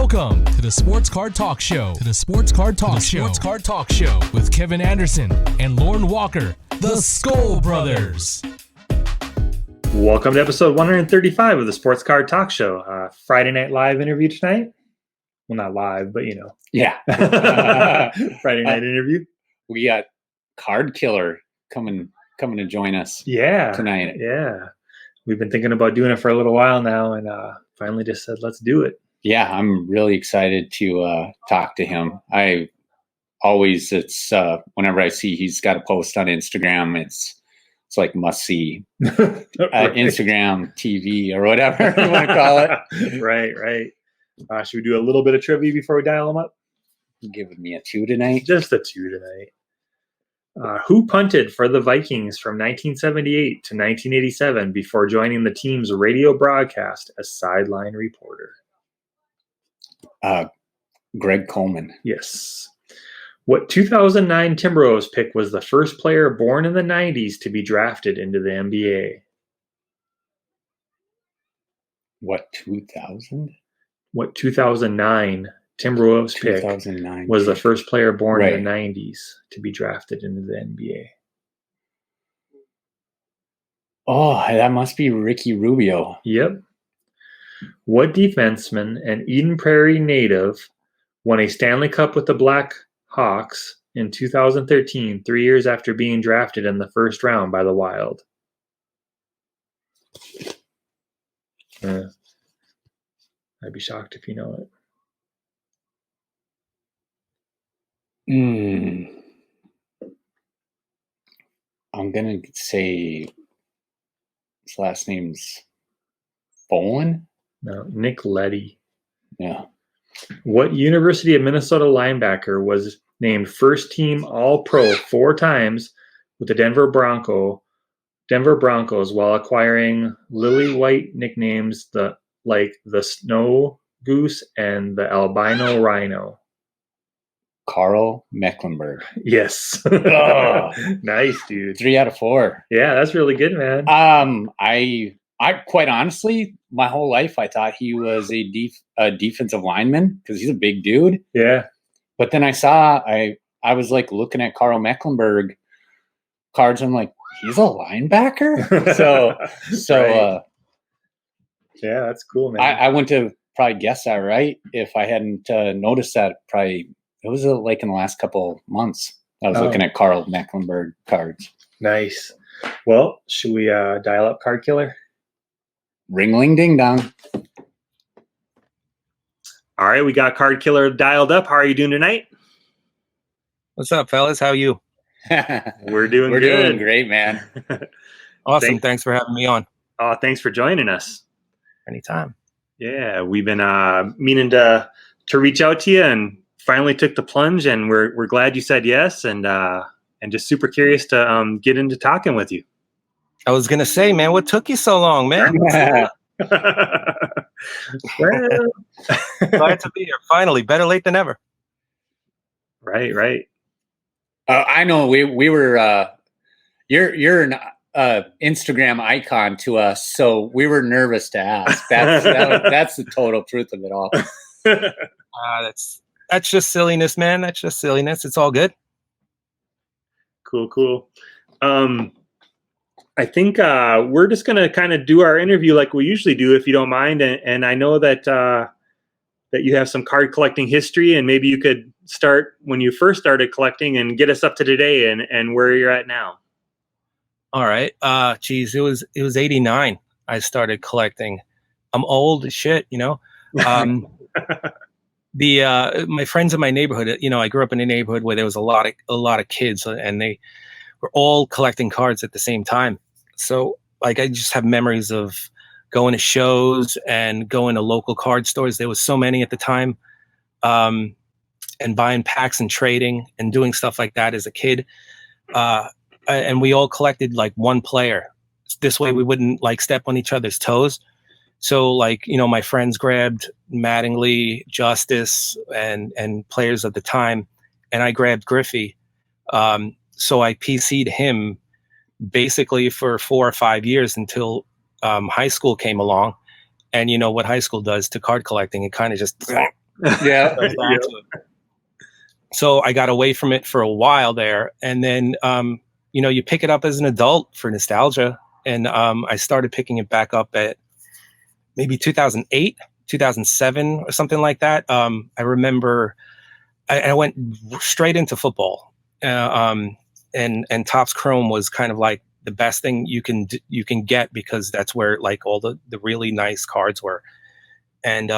Welcome to the Sports Card Talk Show. Sports Card Talk Show with Kevin Anderson and Lorn Walker, the Skull Brothers. Welcome to episode 135 of the Sports Card Talk Show. Friday Night Live interview tonight. Well, not live, but you know. Yeah. Friday night interview. We got Kardkiller coming to join us. Tonight. Yeah. We've been thinking about doing it for a little while now, and finally just said, let's do it. Yeah, I'm really excited to talk to him. Whenever I see he's got a post on Instagram, it's like must see Instagram TV or whatever you want to call it. Right. Should we do a little bit of trivia before we dial him up? You're giving me a 2 tonight? Just a 2 tonight. Who punted for the Vikings from 1978 to 1987 before joining the team's radio broadcast as sideline reporter? Greg Coleman. Yes. What 2009 Timberwolves pick was the first player born in the 90s to be drafted into the NBA? What 2000? What 2009 Timberwolves pick was the first player born in the 90s to be drafted into the NBA? Oh, that must be Ricky Rubio. Yep. What defenseman, an Eden Prairie native, won a Stanley Cup with the Black Hawks in 2013, 3 years after being drafted in the first round by the Wild? I'd be shocked if you know it. I'm going to say his last name's Folan? No, Nick Leddy. Yeah. What University of Minnesota linebacker was named first team All-Pro 4 times with the Denver Broncos while acquiring lily white nicknames like the Snow Goose and the Albino Rhino? Carl Mecklenburg. Yes. Oh, nice, dude. 3 out of 4. Yeah, that's really good, man. I quite honestly, my whole life, I thought he was a defensive lineman because he's a big dude. Yeah. But then I was like looking at Carl Mecklenburg cards. And I'm like, he's a linebacker. So right. Yeah, that's cool, man. I wouldn't have probably guessed that right if I hadn't noticed that. Probably it was like in the last couple months. I was looking at Carl Mecklenburg cards. Nice. Well, should we dial up Kardkiller? Ringling ding dong. All right, we got Kardkiller dialed up. How are you doing tonight? What's up, fellas? How are you? We're doing good. Doing great, man. Awesome. Thanks for having me on. Thanks for joining us. Anytime. Yeah, we've been meaning to reach out to you and finally took the plunge, and we're glad you said yes, and just super curious to get into talking with you. I was gonna say, man, what took you so long, man? Well, glad to be here. Finally, better late than ever. Right. I know we were. You're an Instagram icon to us, so we were nervous to ask. That's the total truth of it all. That's just silliness, man. That's just silliness. It's all good. Cool. I think we're just going to kind of do our interview like we usually do, if you don't mind. And I know that you have some card collecting history, and maybe you could start when you first started collecting and get us up to today and where you're at now. All right. Geez, it was 89. I started collecting. I'm old as shit, you know. My friends in my neighborhood, you know, I grew up in a neighborhood where there was a lot of kids, and they were all collecting cards at the same time. So like I just have memories of going to shows and going to local card stores. There was so many at the time, and buying packs and trading and doing stuff like that as a kid. And we all collected like one player. This way we wouldn't like step on each other's toes. So like, you know, my friends grabbed Mattingly, Justice, and players of the time, and I grabbed Griffey. So I PC'd him basically for 4 or 5 years until high school came along. And you know what high school does to card collecting, it kind of just Yeah. So I got away from it for a while there, and then you pick it up as an adult for nostalgia, and I started picking it back up at maybe 2008, 2007, or something like that. I remember I went straight into football, and Topps Chrome was kind of like the best thing you can get, because that's where like all the really nice cards were, and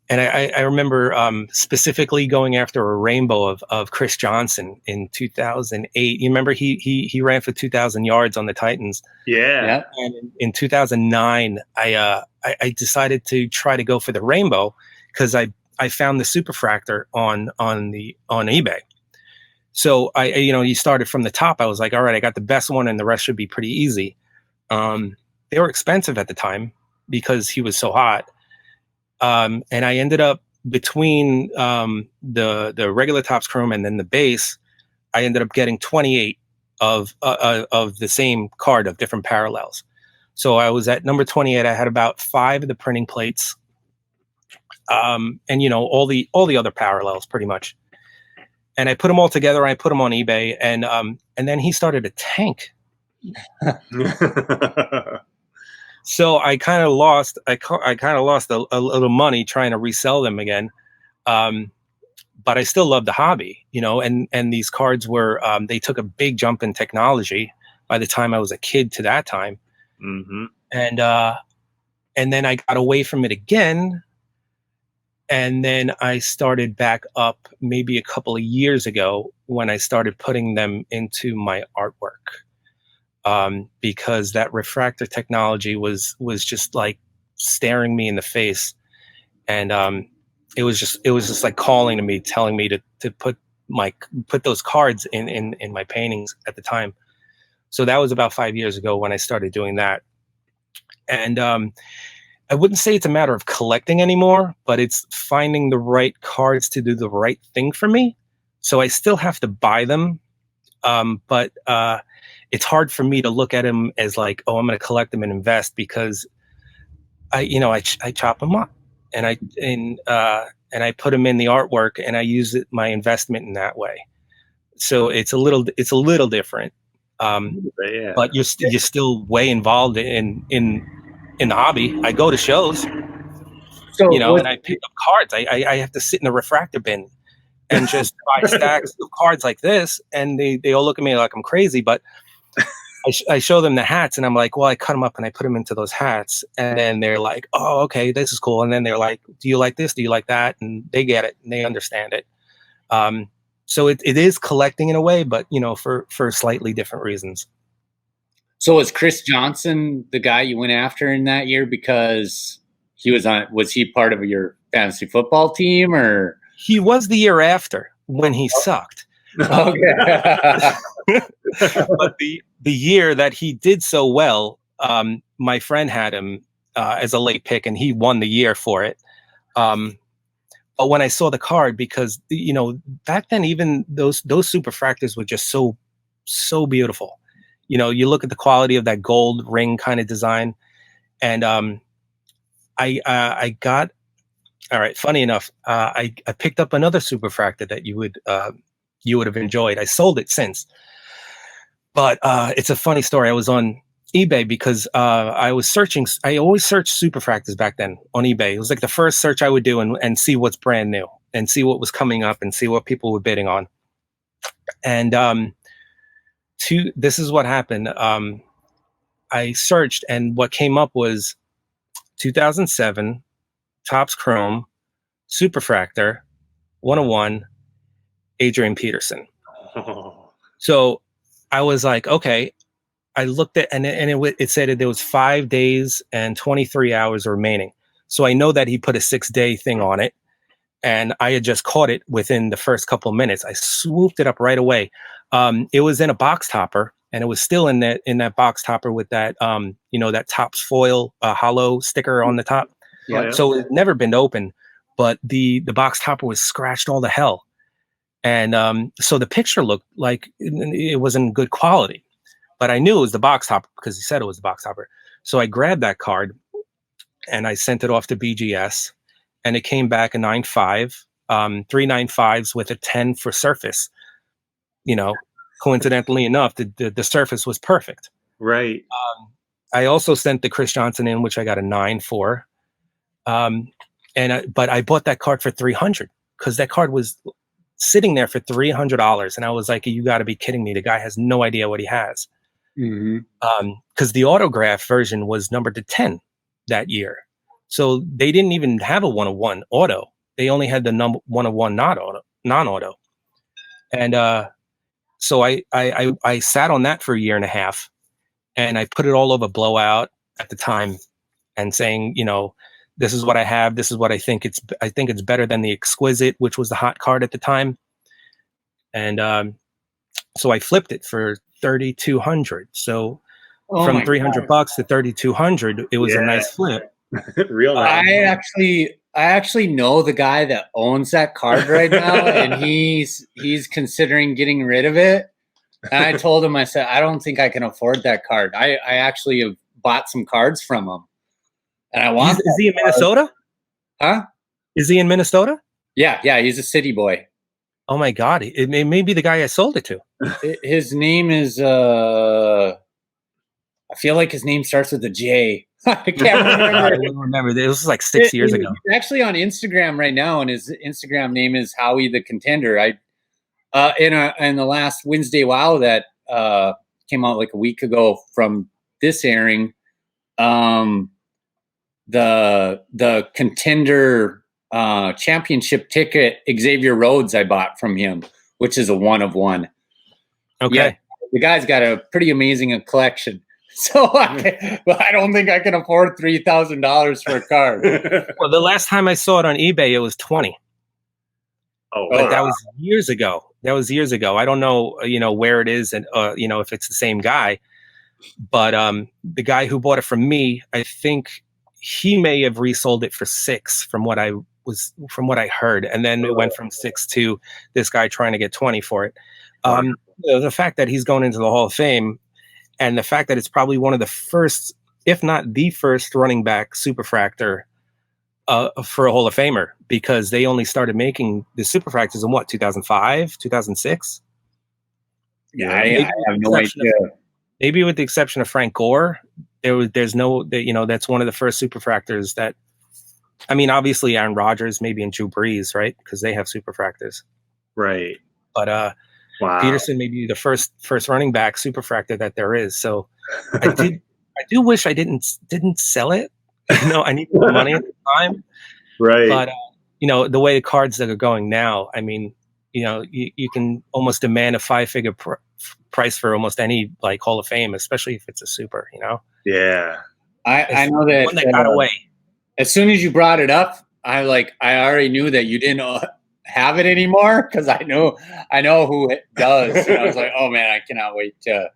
and I remember specifically going after a rainbow of Chris Johnson in 2008. You remember he ran for 2,000 yards on the Titans. Yeah. And in 2009, I decided to try to go for the rainbow, because I found the superfractor on eBay. So you started from the top. I was like, all right, I got the best one, and the rest should be pretty easy. They were expensive at the time because he was so hot. And I ended up between the regular Topps Chrome and then the base, I ended up getting 28 of the same card of different parallels. So I was at number 28. I had about 5 of the printing plates, and all the other parallels pretty much. And I put them all together. I put them on eBay, and then he started to tank. So I kind of lost. I kind of lost a little money trying to resell them again, but I still love the hobby, And these cards were they took a big jump in technology by the time I was a kid to that time, and then I got away from it again, and then I started back up maybe a couple of years ago when I started putting them into my artwork. Because that refractor technology was just like staring me in the face, and it was just like calling to me, telling me to put those cards in my paintings at the time. So that was about 5 years ago when I started doing that, and I wouldn't say it's a matter of collecting anymore, but it's finding the right cards to do the right thing for me. So I still have to buy them, but it's hard for me to look at them as like, oh, I'm going to collect them and invest, because I chop them up and I put them in the artwork, and I use my investment in that way. So it's a little different, but you're still way involved in the hobby. I go to shows, and I pick up cards. I have to sit in a refractor bin and just buy stacks of cards like this, and they all look at me like I'm crazy, but I show them the hats, and I'm like, well, I cut them up and I put them into those hats, and then they're like, oh, okay, this is cool. And then they're like, do you like this? Do you like that? And they get it and they understand it. So it is collecting in a way, but for slightly different reasons. So was Chris Johnson the guy you went after in that year because was he part of your fantasy football team, or? He was the year after when he sucked. Okay. But the year that he did so well, my friend had him as a late pick, and he won the year for it. But when I saw the card, because back then even those superfractors were just so beautiful. You look at the quality of that gold ring kind of design, and I got. All right. Funny enough, I picked up another superfractor that you would have enjoyed. I sold it since, but it's a funny story. I was on eBay because I was searching. I always searched superfractors back then on eBay. It was like the first search I would do, and see what's brand new, and see what was coming up, and see what people were bidding on. And this is what happened. I searched, and what came up was 2007. Topps Chrome, Superfractor, 101, Adrian Peterson. Oh. So I was like, okay. I looked at, and it said that there was 5 days and 23 hours remaining. So I know that he put a 6-day thing on it, and I had just caught it within the first couple of minutes. I swooped it up right away. It was in a box topper, and it was still in that box topper with that, that Topps foil hollow sticker on the top. Yeah. So it had never been open, but the box topper was scratched all to hell. And so the picture looked like it wasn't good quality, but I knew it was the box topper because he said it was the box topper. So I grabbed that card and I sent it off to BGS, and it came back a 9.5, 395s with a 10 for surface. Coincidentally enough, the surface was perfect. Right. I also sent the Chris Johnson in, which I got a 9 for. But I bought that card for $300 because that card was sitting there for $300, and I was like, "You got to be kidding me! The guy has no idea what he has." Because the autograph version was numbered to 10 that year, so they didn't even have a 1/1 auto. They only had the number 1/1 non-auto, and so I sat on that for a year and a half, and I put it all over Blowout at the time, and saying, this is what I have. This is what I think it's better than the Exquisite, which was the hot card at the time. And so I flipped it for $3,200. So from $300 to $3,200, it was a nice flip. Real nice. I actually know the guy that owns that card right now, and he's considering getting rid of it. And I told him, I said, I don't think I can afford that card. I actually have bought some cards from him. And I want. Is he in Minnesota? Huh? Is he in Minnesota? Yeah, he's a city boy. Oh my God! It may be the guy I sold it to. His name is. I feel like his name starts with a J. I can't remember. I don't remember. It was like 6 years ago. He's actually on Instagram right now, and his Instagram name is Howie the Contender. In the last Wednesday Wow that came out like a week ago from this airing. The Contender championship ticket, Xavier Rhodes, I bought from him, which is a 1/1. Okay. Yeah, the guy's got a pretty amazing collection. So I don't think I can afford $3,000 for a card. Well, the last time I saw it on eBay, it was $20. But that was years ago. I don't know, where it is, and if it's the same guy. But the guy who bought it from me, I think he may have resold it for $6 from what I heard, and then it went from $6 to this guy trying to get $20 for it. The fact that he's going into the Hall of Fame, and the fact that it's probably one of the first, if not the first, running back superfractor for a Hall of Famer, because they only started making the superfractors in 2005, 2006. Yeah, I have no idea. Maybe with the exception of Frank Gore, that's one of the first superfractors that, I mean, obviously Aaron Rodgers, maybe, and Drew Brees, right? Because they have superfractors. Right. But wow. Peterson may be the first running back superfractor that there is. So I do wish I didn't sell it. I need the money at the time. Right. But the way the cards that are going now, I mean, you can almost demand a 5-figure price for almost any like Hall of Fame, especially if it's a super, Yeah. I know that one that got away. As soon as you brought it up, I already knew that you didn't have it anymore, because I know who it does. And I was like, oh man, I cannot wait to.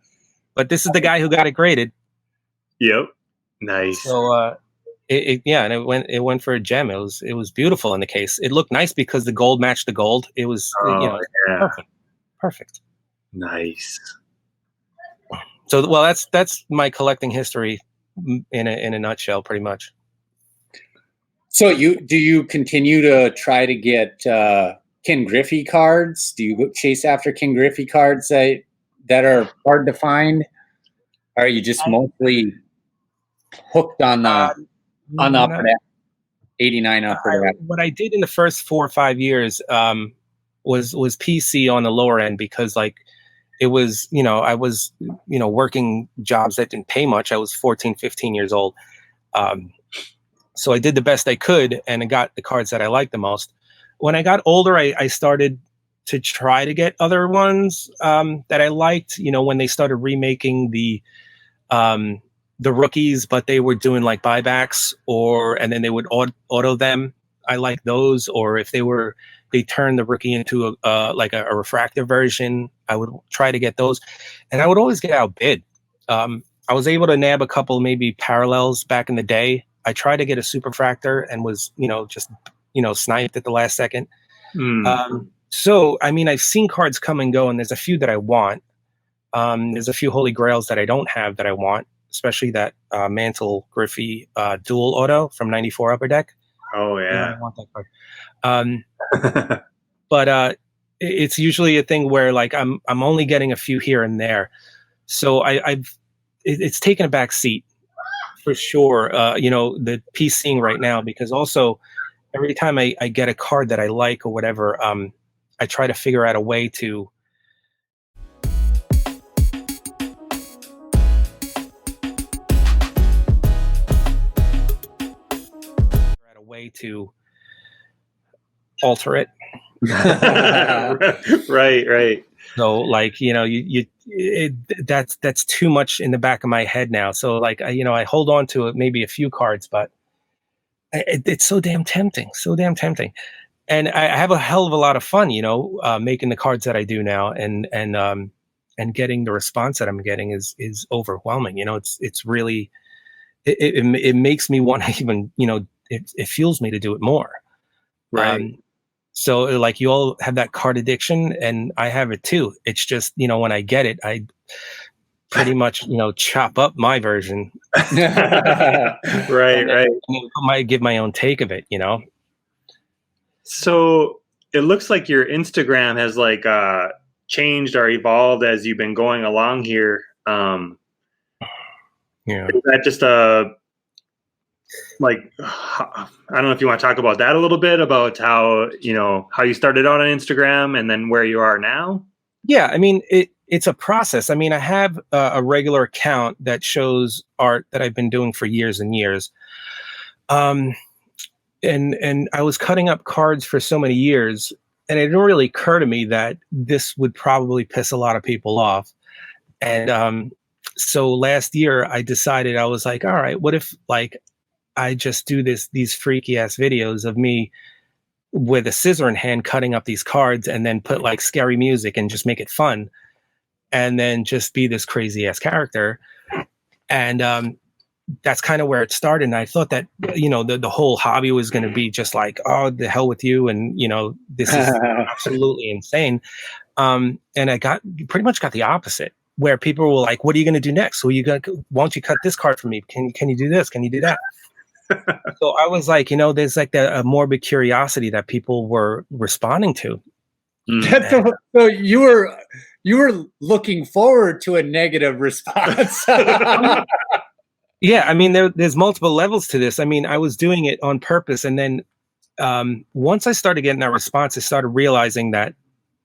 But this is the guy who got it graded. Yep. Nice. So and it went for a gem. It was beautiful in the case. It looked nice because the gold matched the gold. It was perfect. Nice. So that's my collecting history in a nutshell, pretty much. So do you continue to try to get Ken Griffey cards? Do you chase after Ken Griffey cards that are hard to find? Or are you just mostly hooked on the upper deck, 89 upper deck? What I did in the first 4 or 5 years was PC on the lower end, because it was, I was, working jobs that didn't pay much. I was 14, 15 years old. So I did the best I could, and I got the cards that I liked the most. When I got older, I started to try to get other ones that I liked, when they started remaking the rookies, but they were doing like buybacks, and then they would auto them. I like those. Or if they turned the rookie into a refractor version, I would try to get those, and I would always get outbid. I was able to nab a couple maybe parallels back in the day. I tried to get a superfractor and was, just sniped at the last second. So, I mean, I've seen cards come and go, and there's a few that I want. There's a few holy grails that I don't have that I want, especially that Mantle Griffey dual auto from 94 Upper Deck. Oh I yeah. want that card. But it's usually a thing where like I'm only getting a few here and there, so it's taken a back seat for sure. The PCing right now, because also every time I get a card that I like or whatever, I try to figure out a way to alter it. Right. So like, that's too much in the back of my head now. So like, I hold on to it, maybe a few cards, but it's so damn tempting, and I have a hell of a lot of fun, making the cards that I do now, and getting the response that I'm getting is overwhelming. It's really it makes me want to even, it fuels me to do it more. Right. So like you all have that card addiction, and I have it too. It's just, when I get it, I pretty much, chop up my version. Right. I might give my own take of it, So it looks like your Instagram has like changed or evolved as you've been going along here. Yeah. Is that just like, I don't know if you want to talk about that a little bit, about how you started out on Instagram and then where you are now? Yeah, I mean, it's a process. I mean, I have a regular account that shows art that I've been doing for years and years. And I was cutting up cards for so many years, and it didn't really occur to me that this would probably piss a lot of people off. And so last year I decided, I was like, all right, what if like I just do these freaky ass videos of me with a scissor in hand cutting up these cards, and then put like scary music and just make it fun, and then just be this crazy ass character. And that's kind of where it started. And I thought that, the whole hobby was going to be just like, oh, the hell with you. And, this is absolutely insane. And I pretty much got the opposite, where people were like, what are you going to do next? Why don't you cut this card for me? Can you do this? Can you do that? So I was like, there's like a morbid curiosity that people were responding to. So you were looking forward to a negative response. Yeah, I mean, there's multiple levels to this. I mean, I was doing it on purpose, and then once I started getting that response, I started realizing that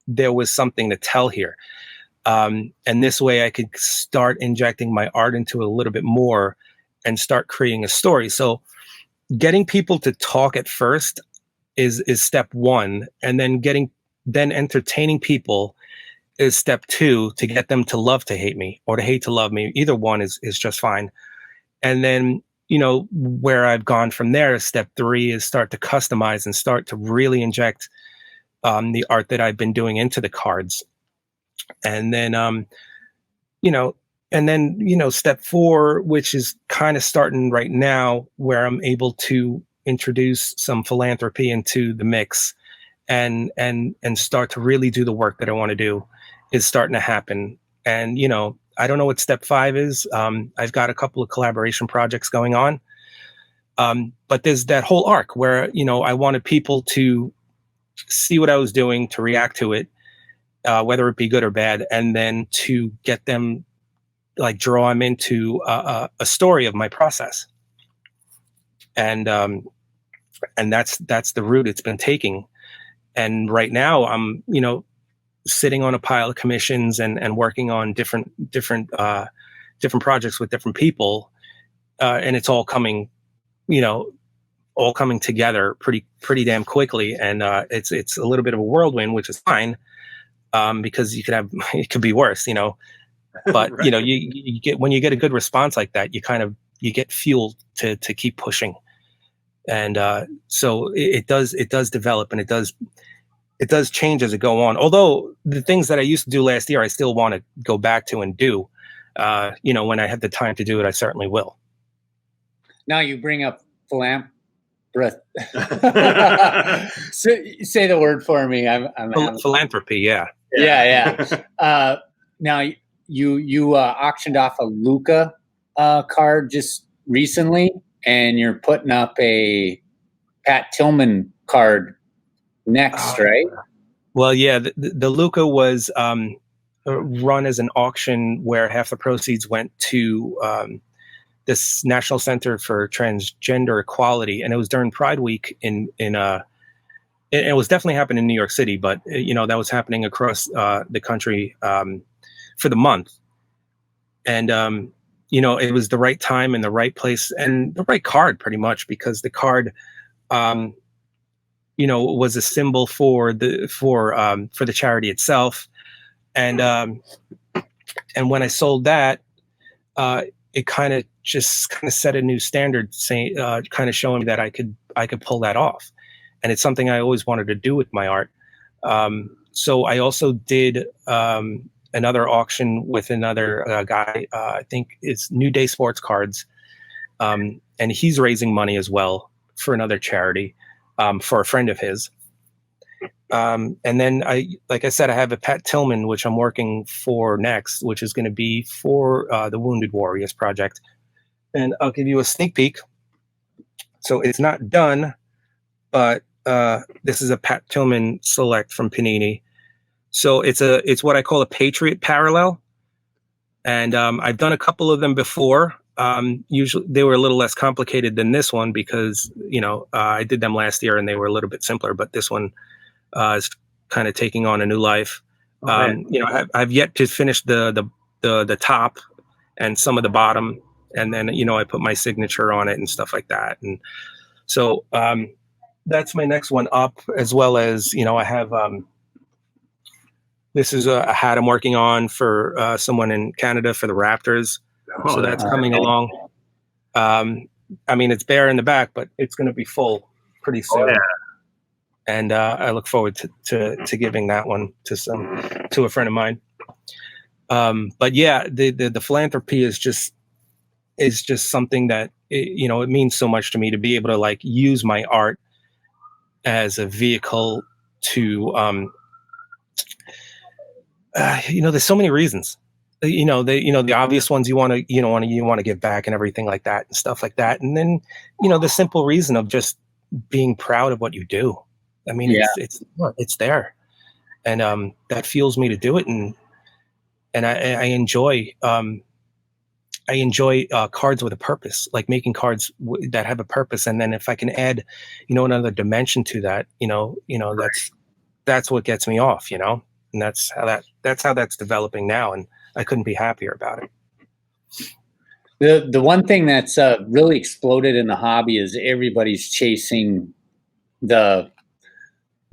there was something to tell here, and this way I could start injecting my art into it a little bit more and start creating a story. So getting people to talk at first is step one, and then entertaining people is step two, to get them to love to hate me or to hate to love me. Either one is just fine. And then, where I've gone from there, step three is start to customize and start to really inject the art that I've been doing into the cards. And then, step four, which is kind of starting right now, where I'm able to introduce some philanthropy into the mix and start to really do the work that I want to do, is starting to happen. And, I don't know what step five is. I've got a couple of collaboration projects going on. But there's that whole arc where, I wanted people to see what I was doing, to react to it, whether it be good or bad, and then to get them, like, draw them into a story of my process. And that's the route it's been taking. And right now I'm, sitting on a pile of commissions and working on different projects with different people. And it's all coming together pretty damn quickly. And it's a little bit of a whirlwind, which is fine, because it could be worse, but right. You get, when you get a good response like that, you get fueled to keep pushing. And so it does develop, and it does change as it go on. Although the things that I used to do last year, I still want to go back to and do. When I have the time to do it, I certainly will. Now you bring up philanthropy. Say the word for me. I'm philanthropy. Yeah. Now you auctioned off a Luca card just recently, and you're putting up a Pat Tillman card next, right? Well, yeah, the Luca was run as an auction where half the proceeds went to this National Center for Transgender Equality, and it was during Pride Week it was definitely happening in New York City, but that was happening across the country for the month. And it was the right time and the right place and the right card, pretty much, because the card was a symbol for the charity itself. And when I sold that, it kind of set a new standard, saying, kind of showing me that I could pull that off. And it's something I always wanted to do with my art. So I also did another auction with another guy, I think it's New Day Sportscards. And he's raising money as well for another charity, for a friend of his. And then like I said, I have a Pat Tillman, which I'm working for next, which is going to be for the Wounded Warriors Project. And I'll give you a sneak peek. So it's not done, but this is a Pat Tillman select from Panini. So it's what I call a Patriot Parallel. And I've done a couple of them before. Usually they were a little less complicated than this one because, I did them last year and they were a little bit simpler, but this one is kind of taking on a new life. I've yet to finish the top and some of the bottom. And then, I put my signature on it and stuff like that. And so that's my next one up, as well as, I have, this is a hat I'm working on for someone in Canada for the Raptors. So that's coming along. It's bare in the back, but it's going to be full pretty soon. Oh, yeah. And I look forward to giving that one to a friend of mine. But yeah, the philanthropy is just something that it means so much to me to be able to use my art as a vehicle to there's so many reasons. The obvious ones you want to give back and everything like that and stuff like that, and then the simple reason of just being proud of what you do. It's there, and that fuels me to do it, and I enjoy cards with a purpose, like making cards that have a purpose, and then if I can add another dimension to that, that's what gets me off, and that's how that's developing now, and I couldn't be happier about it. The one thing that's really exploded in the hobby is everybody's chasing the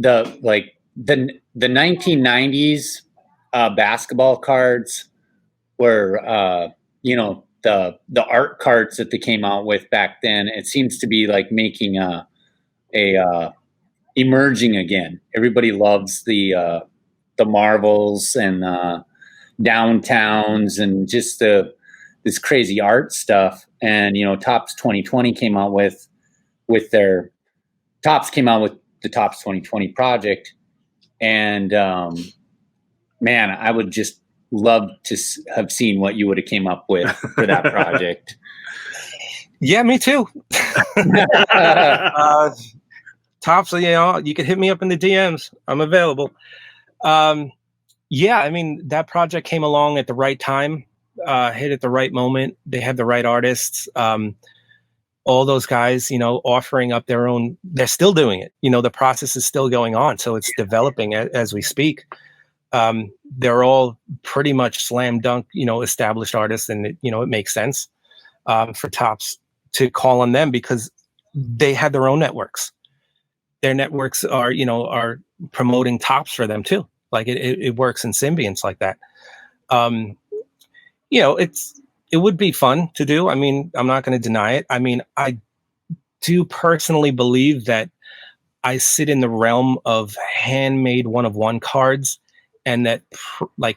1990s basketball cards were the art cards that they came out with back then. It seems to be making a emerging again. Everybody loves the Marvels and Downtowns and just this crazy art stuff. And Topps 2020 came out with the Topps 2020 project, and man, I would just love to have seen what you would have came up with for that project. Yeah, me too. Topps, you can hit me up in the DMs. I'm available. That project came along at the right time, hit at the right moment. They had the right artists. All those guys, offering up their own, they're still doing it. The process is still going on. So it's developing as we speak. They're all pretty much slam dunk, established artists. And, it makes sense for Topps to call on them because they have their own networks. Their networks are promoting Topps for them too. It works in symbionts like that. It would be fun to do. I'm not going to deny it. I do personally believe that I sit in the realm of handmade one-of-one cards, and that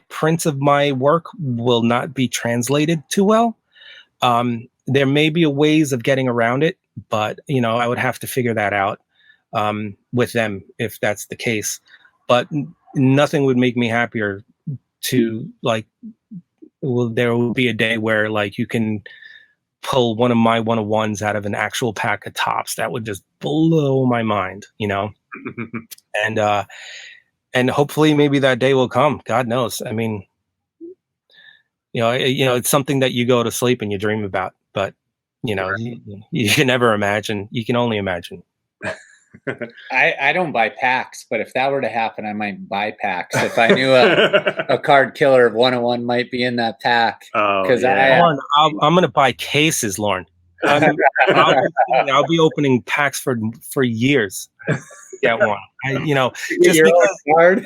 prints of my work will not be translated too well. There may be ways of getting around it, but I would have to figure that out with them if that's the case. But nothing would make me happier to there will be a day where you can pull one of my 101s out of an actual pack of tops, that would just blow my mind, and hopefully maybe that day will come. God knows. I mean, it's something that you go to sleep and you dream about, but you can never imagine. You can only imagine. I don't buy packs, but if that were to happen, I might buy packs. If I knew a card killer 101 might be in that pack. Because I'm going to buy cases, Lorn. I'll be opening packs for years. Get one. Just because. Card.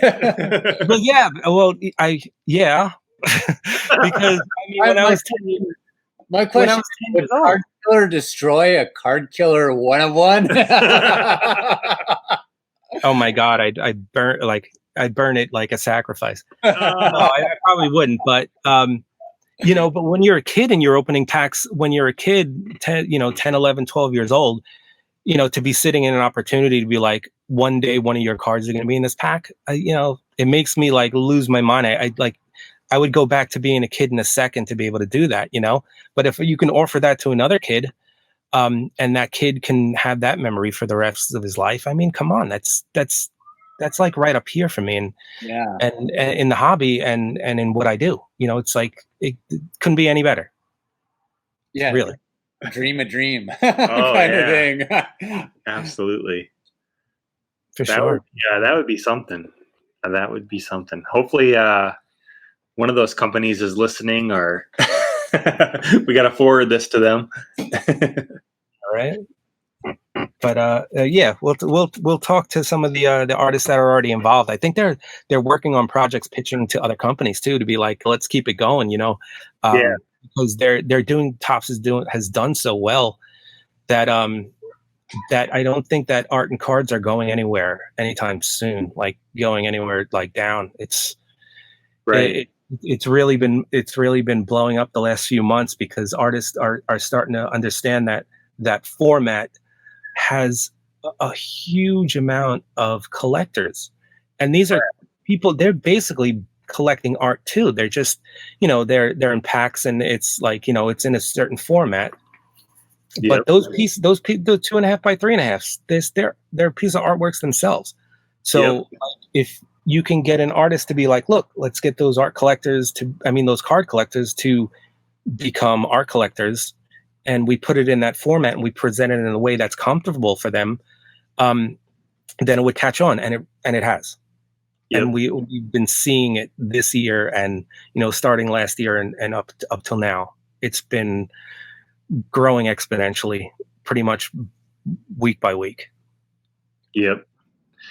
Well, yeah. Well, because when I was 10 years. My question: would card killer destroy a card killer 101? Oh my God, I'd burn it like a sacrifice. No, I probably wouldn't, but but when you're a kid and you're opening packs, when you're a kid, 10, 11, 12 years old, to be sitting in an opportunity to be like, one day one of your cards are going to be in this pack, it makes me like lose my mind. I would go back to being a kid in a second to be able to do that, but if you can offer that to another kid, and that kid can have that memory for the rest of his life. I mean, come on, that's like right up here for me, and in the hobby and in what I do, it's like, it couldn't be any better. Yeah. Really. Dream a dream kind of thing. Absolutely. For sure. That would be something. That would be something. Hopefully, one of those companies is listening, or we got to forward this to them. All right. But we'll talk to some of the artists that are already involved. I think they're working on projects, pitching to other companies too, to be like, let's keep it going, because they're doing Topps has done so well that that I don't think that art and cards are going anywhere anytime soon, like going anywhere like down. It's right. It's really been blowing up the last few months because artists are starting to understand that format has a huge amount of collectors, and these are people. They're basically collecting art too. They're just, they're in packs, and it's like, it's in a certain format. Yep. But those 2.5 by 3.5, they're a piece of artworks themselves. So if you can get an artist to be like, look, let's get those those card collectors to become art collectors, and we put it in that format and we present it in a way that's comfortable for them, then it would catch on, and it has. Yep. And we've been seeing it this year, and starting last year and up till now, it's been growing exponentially, pretty much week by week. Yep.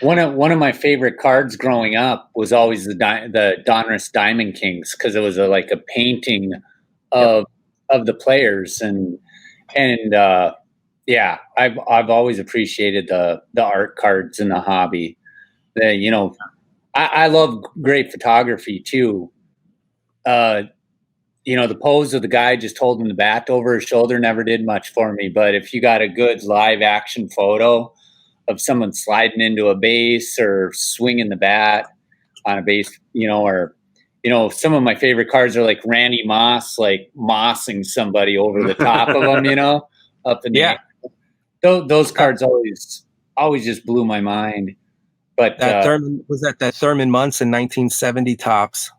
One of my favorite cards growing up was always the Donruss Diamond Kings, because it was like a painting of the players, and I've always appreciated the art cards in the hobby. I love great photography too. The pose of the guy just holding the bat over his shoulder never did much for me, but if you got a good live action photo of someone sliding into a base or swinging the bat on a base, or some of my favorite cards are like Randy Moss, like mossing somebody over the top of them, up in the air. Those cards always just blew my mind. But that Thurman Munson 1970 Topps.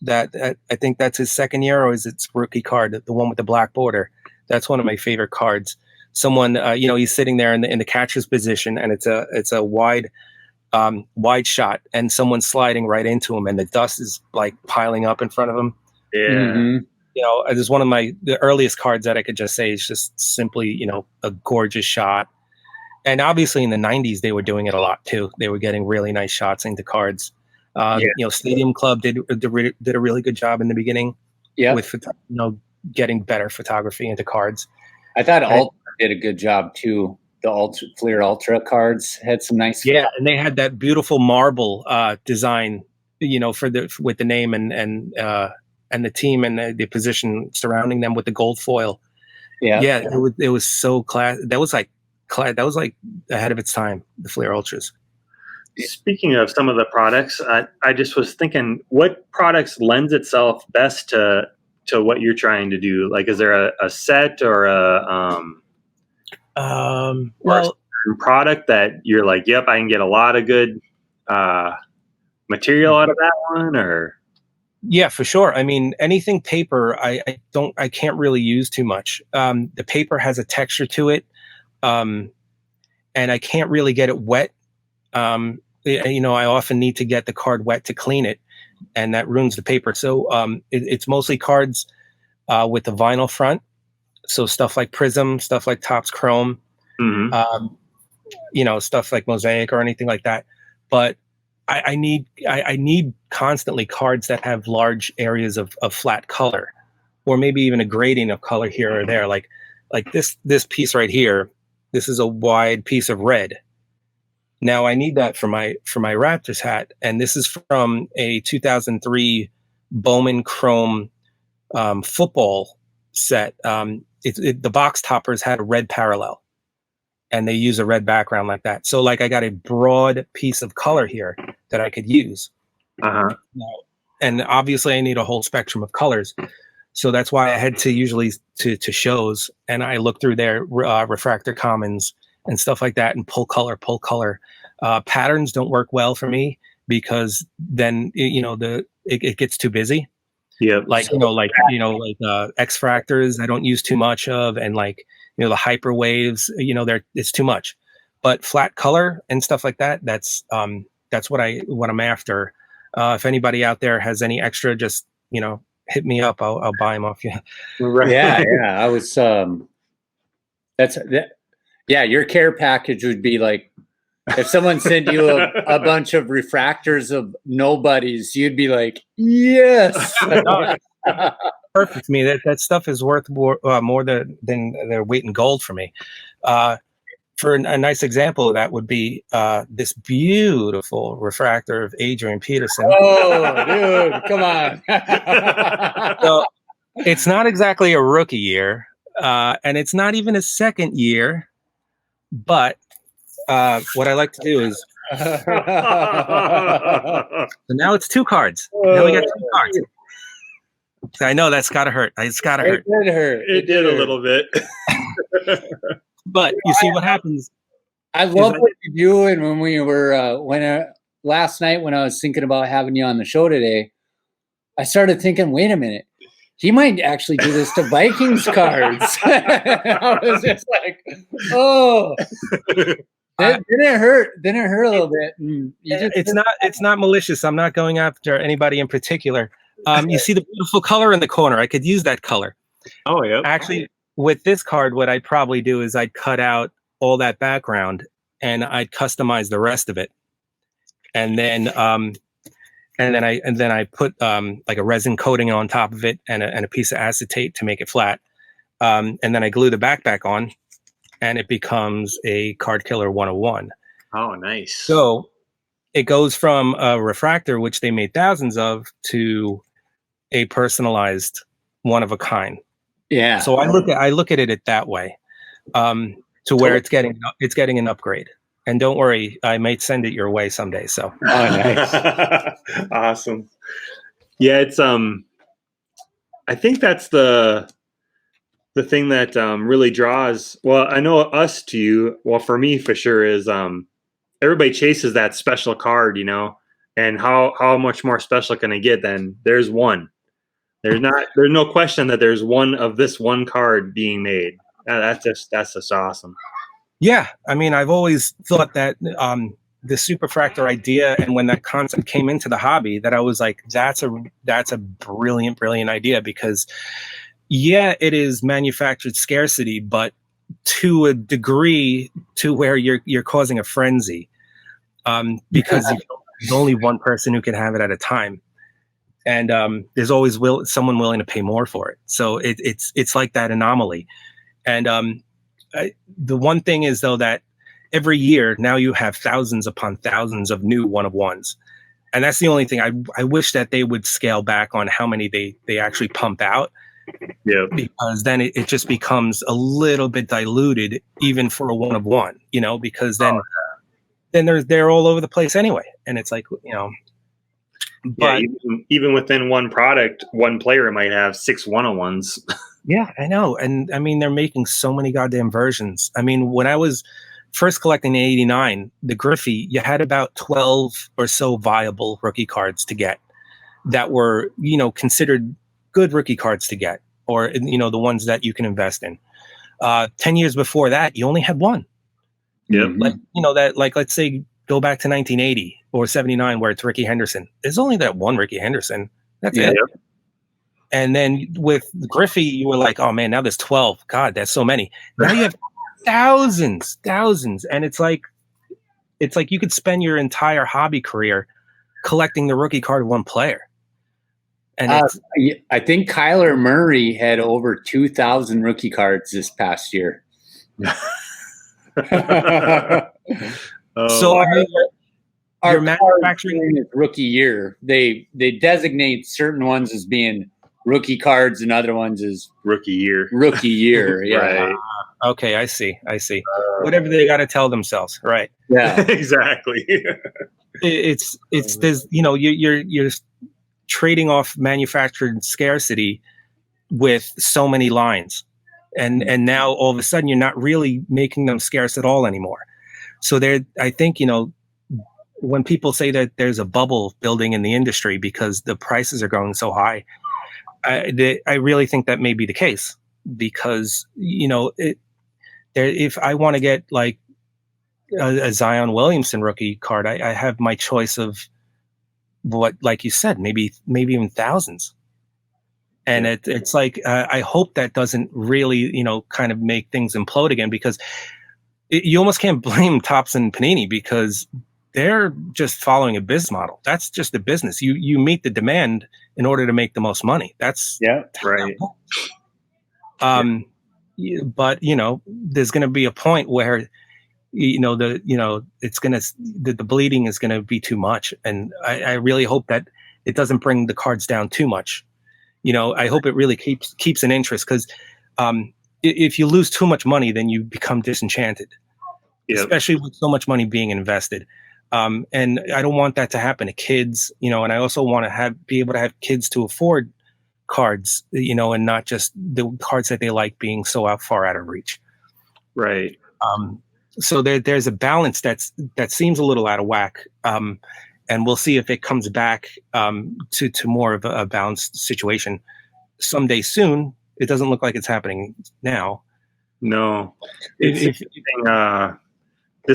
That I think that's his second year, or is it rookie card, the one with the black border? That's one of my favorite cards. Someone, he's sitting there in the catcher's position, and it's a wide shot, and someone's sliding right into him, and the dust is like piling up in front of him. Yeah. Mm-hmm. It's one of the earliest cards that I could just say is just simply, a gorgeous shot. And obviously in the 90s, they were doing it a lot too. They were getting really nice shots into cards. Stadium Club did a really good job in the beginning with getting better photography into cards. I thought Ultra did a good job too. The Fleer Ultra cards had some nice. Yeah, and they had that beautiful marble design, with the name and the team and the position surrounding them with the gold foil. Yeah, it was so class. That was like ahead of its time. The Fleer Ultras. Speaking of some of the products, I just was thinking, what products lends itself best to to what you're trying to do? Like, is there a set or a well, product that you're like, yep, I can get a lot of good material out of that one? Or yeah, for sure. I mean, anything paper, I can't really use too much. The paper has a texture to it, and I can't really get it wet. You know, I often need to get the card wet to clean it, and that ruins the paper. So it's mostly cards with the vinyl front. So stuff like Prism, stuff like Topps Chrome, you know, stuff like Mosaic or anything like that. But I need constantly cards that have large areas of flat color, or maybe even a grading of color here or there. Like this piece right here. This is a wide piece of red. Now I need that for my Raptors hat, and this is from a 2003 Bowman Chrome football set. The box toppers had a red parallel, and they use a red background like that. So like I got a broad piece of color here that I could use. And obviously I need a whole spectrum of colors. So that's why I head to usually to shows, and I look through their refractor commons and stuff like that and pull color. Patterns don't work well for me because then, you know, it gets too busy. Yeah. Like X fractors, I don't use too much of, and like, you know, the hyper waves, you know, it's too much. But flat color and stuff like that, that's what I'm after. If anybody out there has any extra, just, you know, hit me up. I'll buy them off you. Right. Yeah. I was your care package would be like, if someone sent you a bunch of refractors of nobodies, you'd be like, yes. Perfect to me. That stuff is worth more than their weight in gold for me. For a nice example of that would be this beautiful refractor of Adrian Peterson. Oh, dude, come on. So it's not exactly a rookie year, and it's not even a second year, but what I like to do is, so now it's 2 cards. Now we got 2 cards. I know that's gotta hurt. It's gotta hurt. It did hurt. It did a little bit. But you see what happens. I love what you're doing when we were last night when I was thinking about having you on the show today. I started thinking, wait a minute, he might actually do this to Vikings cards. I was just like, oh. Then it hurt. Then it hurt a little bit. It's not malicious. I'm not going after anybody in particular. You see the beautiful color in the corner. I could use that color. Oh yeah. Actually, with this card, what I'd probably do is I'd cut out all that background and I'd customize the rest of it, and then I put like a resin coating on top of it and a piece of acetate to make it flat, and then I glue the back on, and it becomes a Kardkiller 101. Oh, nice. So it goes from a refractor, which they made thousands of, to a personalized one of a kind. Yeah. So I look at it that way, to where it's getting an upgrade. And don't worry, I might send it your way someday. So nice. Awesome. Yeah, it's I think that's the thing that really draws. Well, I know us to you. Well, for me, for sure, is everybody chases that special card, you know, and how much more special can it get than there's one. There's no question that there's one of this one card being made. That's just awesome. Yeah, I mean, I've always thought that the superfractor idea, and when that concept came into the hobby, that I was like, that's a brilliant idea, because yeah, it is manufactured scarcity, but to a degree to where you're causing a frenzy, because there's only one person who can have it at a time, and there's always someone willing to pay more for it. So it's like that anomaly, and the one thing is though that every year now you have thousands upon thousands of new one-of-ones, and that's the only thing I wish that they would scale back on how many they actually pump out. Yeah, because then it just becomes a little bit diluted, even for a one-of-one, you know, because then they're all over the place anyway, and it's like, you know, But even within one product, one player might have 6 101s. yeah, I know. And I mean, they're making so many goddamn versions. I mean, when I was first collecting in '89, the Griffey, you had about 12 or so viable rookie cards to get that were, considered good rookie cards to get, or, the ones that you can invest in. 10 years before that, you only had one. Yep. Let's say go back to 1980 or 79 where it's Ricky Henderson. There's only that one Ricky Henderson. That's it. Yep. And then with Griffey, you were like, oh man, now there's 12. God, that's so many. Now you have thousands. And it's like you could spend your entire hobby career collecting the rookie card of one player. And I think Kyler Murray had over 2,000 rookie cards this past year. So our manufacturing rookie year, they designate certain ones as being rookie cards and other ones as rookie year. Yeah. Right. Okay, I see. Whatever they got to tell themselves, right? Yeah, exactly. It's there's you're trading off manufactured scarcity with so many lines, and now all of a sudden you're not really making them scarce at all anymore. So I think when people say that there's a bubble building in the industry because the prices are going so high, I really think that may be the case, because if I want to get like a Zion Williamson rookie card, I have my choice of what, like you said, maybe even thousands. And it's like, I hope that doesn't really, kind of make things implode again, because you almost can't blame Topps and Panini, because they're just following a business model. That's just a business. You meet the demand in order to make the most money. That's right. But there's going to be a point where the bleeding is going to be too much, and I really hope that it doesn't bring the cards down too much. I hope it really keeps an interest, because if you lose too much money, then you become disenchanted, especially with so much money being invested. And I don't want that to happen to kids, and I also want to be able to have kids to afford cards, and not just the cards that they like being so far out of reach. Right. So there's a balance that seems a little out of whack. And we'll see if it comes back to more of a balanced situation someday soon. It doesn't look like it's happening now. No. This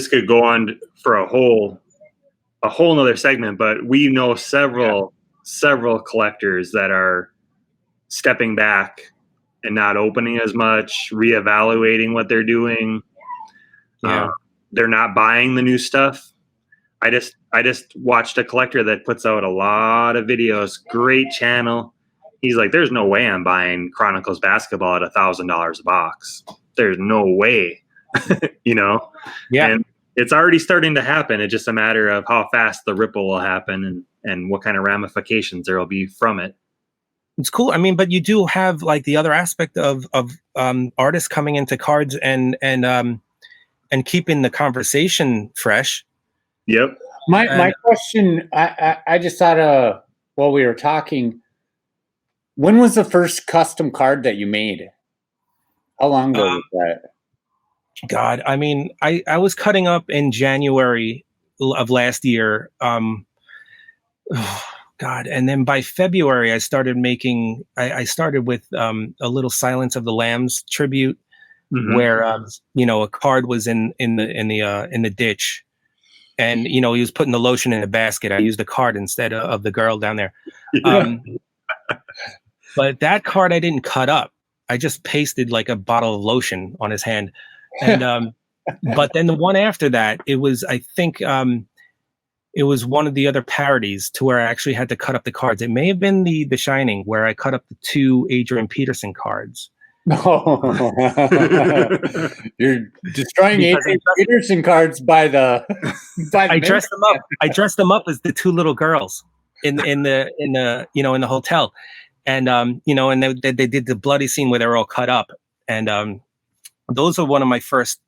could go on for a whole nother segment, but we know several collectors that are stepping back and not opening as much, reevaluating what they're doing. They're not buying the new stuff. I just watched a collector that puts out a lot of videos. Great channel. He's like, there's no way I'm buying Chronicles basketball at $1,000 a box. There's no way, Yeah. And it's already starting to happen. It's just a matter of how fast the ripple will happen and what kind of ramifications there will be from it. It's cool. I mean, but you do have like the other aspect of artists coming into cards and keeping the conversation fresh. Yep. My question, I just thought of while we were talking, when was the first custom card that you made? How long ago was that? God, I mean, I was cutting up in January of last year. God, and then by February I started making. I started with a little Silence of the Lambs tribute, where a card was in the ditch. And, he was putting the lotion in a basket. I used the card instead of the girl down there. But that card I didn't cut up. I just pasted like a bottle of lotion on his hand. And but then the one after that, it was, I think, it was one of the other parodies to where I actually had to cut up the cards. It may have been the Shining, where I cut up the 2 Adrian Peterson cards. Oh, you're destroying Adrian Peterson cards by the. I dressed them up. I dressed them up as the 2 little girls in the hotel, and and they did the bloody scene where they were all cut up, and those are one of my first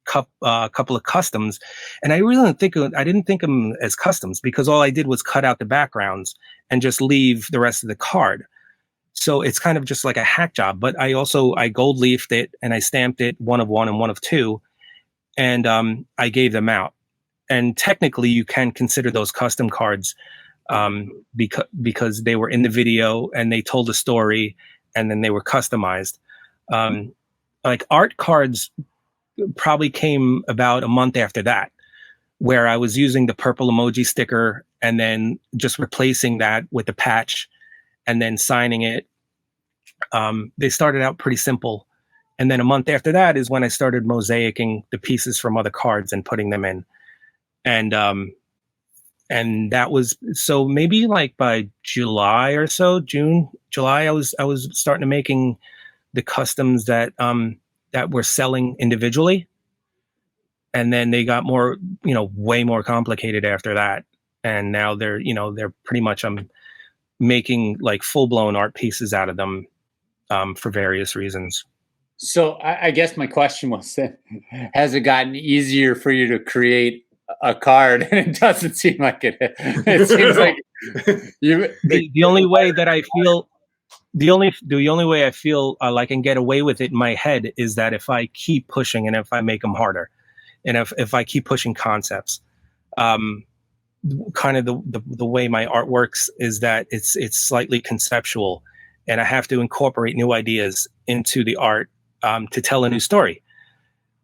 couple of customs, and I didn't think of them as customs because all I did was cut out the backgrounds and just leave the rest of the card. So it's kind of just like a hack job. But I gold leafed it and I stamped it 1 of 1 and 1 of 2, and I gave them out. And technically, you can consider those custom cards because they were in the video and they told a story, and then they were customized. Like art cards probably came about a month after that, where I was using the purple emoji sticker and then just replacing that with the patch and then signing it. They started out pretty simple. And then a month after that is when I started mosaicing the pieces from other cards and putting them in. And that was, so maybe like by July or so, July, I was starting to making the customs that were selling individually. And then they got more, way more complicated after that. And now they're pretty much, I'm making like full blown art pieces out of them for various reasons. So I guess my question was, has it gotten easier for you to create a card? And it doesn't seem like it. It seems like the only way that I feel, the only way I feel like I can get away with it in my head is that if I keep pushing and if I make them harder, and if I keep pushing concepts, kind of the way my art works is that it's slightly conceptual, and I have to incorporate new ideas into the art to tell a new story.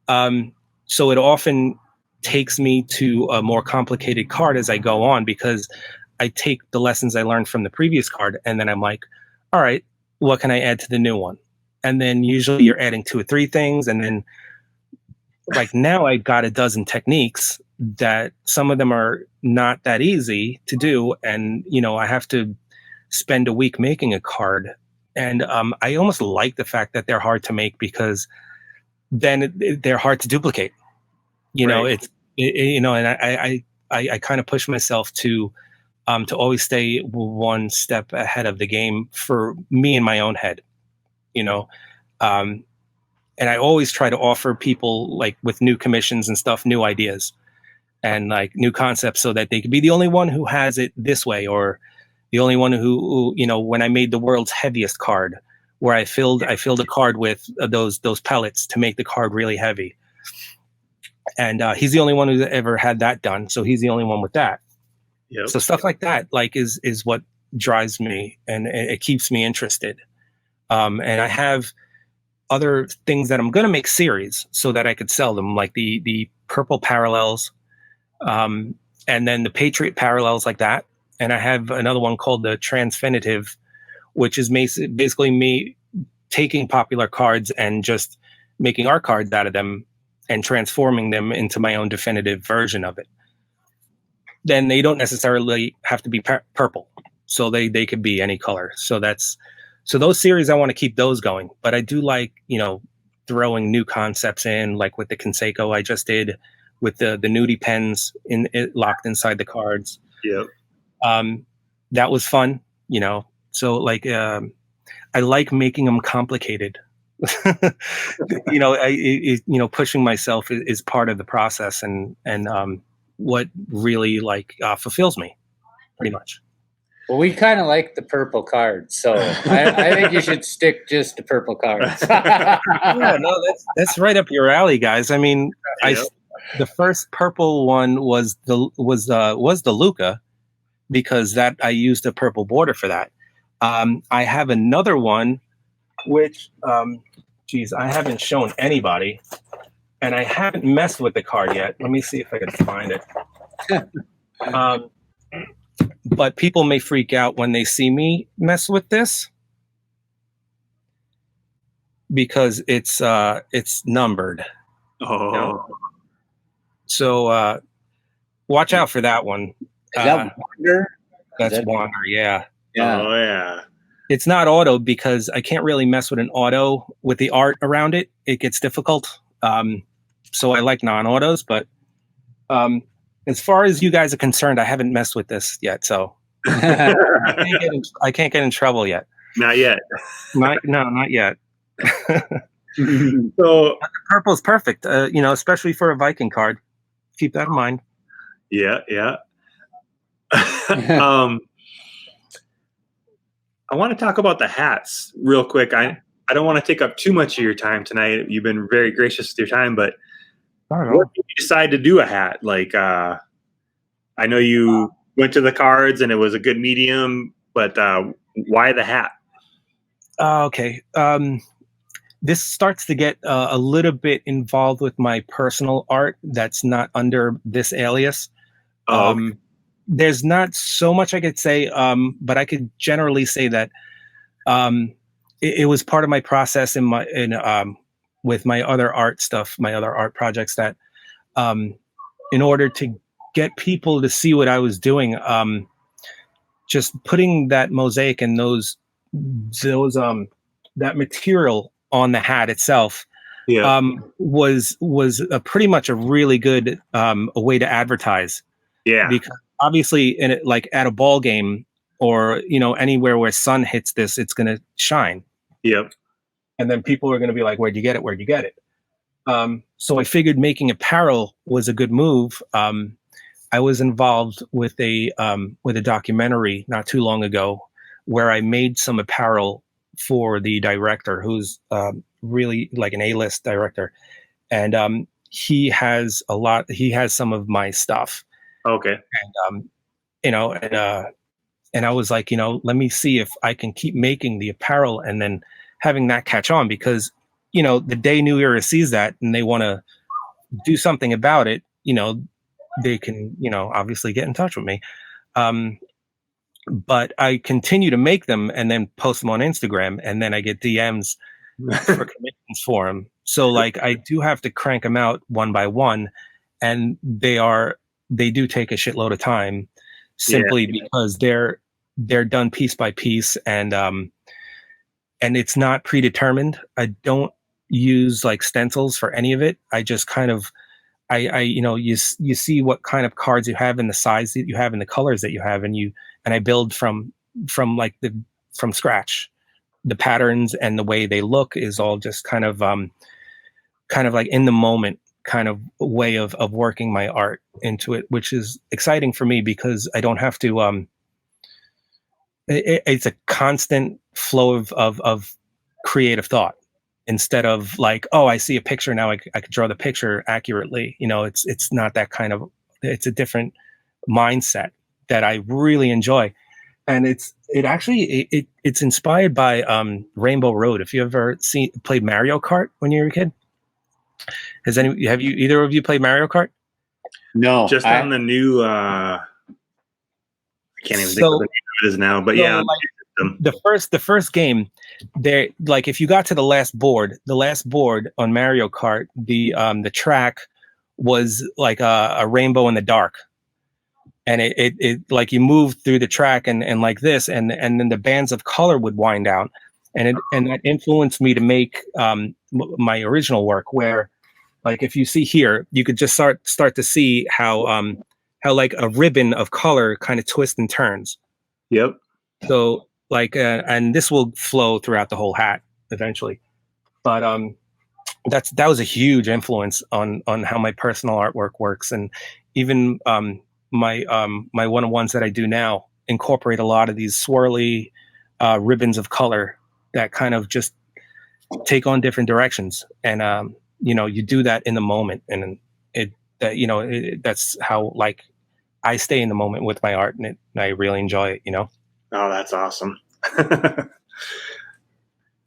So it often takes me to a more complicated card as I go on, because I take the lessons I learned from the previous card and then I'm like, all right, what can I add to the new one? And then usually you're adding 2 or 3 things. And then like now I've got a dozen techniques that some of them are not that easy to do. And, I have to spend a week making a card. And I almost like the fact that they're hard to make, because then they're hard to duplicate. Right. And I kind of push myself to always stay one step ahead of the game for me in my own head, and I always try to offer people, like with new commissions and stuff, new ideas and like new concepts, so that they could be the only one who has it this way, or the only one who when I made the world's heaviest card, where I filled a card with those pellets to make the card really heavy. And he's the only one who's ever had that done. So he's the only one with that. Yep. So stuff like that, like is what drives me, and it keeps me interested. And I have other things that I'm going to make series so that I could sell them, like the purple parallels, and then the Patriot parallels like that. And I have another one called the Transfinitive, which is basically me taking popular cards and just making art cards out of them and transforming them into my own definitive version of it. Then they don't necessarily have to be purple, so they could be any color. So those series, I want to keep those going, but I do like throwing new concepts in, like with the Conseco I just did, with the nudie pens locked inside the cards. Yep. That was fun, So like I like making them complicated. Pushing myself is part of the process, and what really fulfills me, pretty much. Well, we kind of like the purple cards, so I think you should stick just to purple cards. Yeah, no, that's right up your alley, guys. I mean, Yep. The first purple one was the Luca, because that I used a purple border for that. I have another one, which, I haven't shown anybody, and I haven't messed with the card yet. Let me see if I can find it. But people may freak out when they see me mess with this, because it's numbered. Oh. So watch out for that one. Is that Wander? That's Wander, yeah. Yeah. Oh yeah. It's not auto, because I can't really mess with an auto with the art around it. It gets difficult. So I like non-autos, but as far as you guys are concerned, I haven't messed with this yet. So I can't get in trouble yet. Not yet. Not yet. So Purple's perfect, especially for a Viking card. Keep that in mind. yeah. I want to talk about the hats real quick. I don't want to take up too much of your time tonight. You've been very gracious with your time, but what made you decide to do a hat? Like, I know you went to the cards and it was a good medium, but why the hat? Okay. This starts to get a little bit involved with my personal art that's not under this alias. Okay. There's not so much I could say, but I could generally say that it was part of my process with my other art stuff, my other art projects, that in order to get people to see what I was doing, just putting that mosaic and that material on the hat itself was pretty much a really good a way to advertise. Yeah. Because obviously like at a ball game or anywhere where sun hits this, it's going to shine. Yep. And then people are going to be like, where'd you get it? So I figured making apparel was a good move. I was involved with a documentary not too long ago where I made some apparel for the director, who's really like an A-list director, and he has some of my stuff. Okay. And and I was like, let me see if I can keep making the apparel and then having that catch on, because the day New Era sees that and they want to do something about it, they can obviously get in touch with me. But I continue to make them and then post them on Instagram, and then I get DMs for commissions for them. So like I do have to crank them out one by one, and they do take a shitload of time, simply because they're done piece by piece, and it's not predetermined. I don't use like stencils for any of it. I just kind of you see what kind of cards you have and the size that you have and the colors that you have, and I build from scratch. The patterns and the way they look is all just kind of like in the moment kind of way of working my art into it, which is exciting for me because I don't have to it's a constant flow of creative thought, instead of like, oh, I see a picture now, I could draw the picture accurately. It's not that kind of, it's a different mindset that I really enjoy. And it's inspired by Rainbow Road. If you ever played Mario Kart when you were a kid, have you either of you played Mario Kart? No, just on the new. I can't even think of the name of it is now, but yeah. Like the first game, there, like if you got to the last board on Mario Kart, the track was like a rainbow in the dark. And it like you moved through the track and like this, and then the bands of color would wind out, and that influenced me to make my original work, where like if you see here, you could just start to see how like a ribbon of color kind of twists and turns. Yep. So like and this will flow throughout the whole hat eventually, but that was a huge influence on how my personal artwork works, and even my one-on-ones that I do now incorporate a lot of these swirly ribbons of color that kind of just take on different directions, and you do that in the moment, and that's how like I stay in the moment with my art, and I really enjoy it. Oh, that's awesome.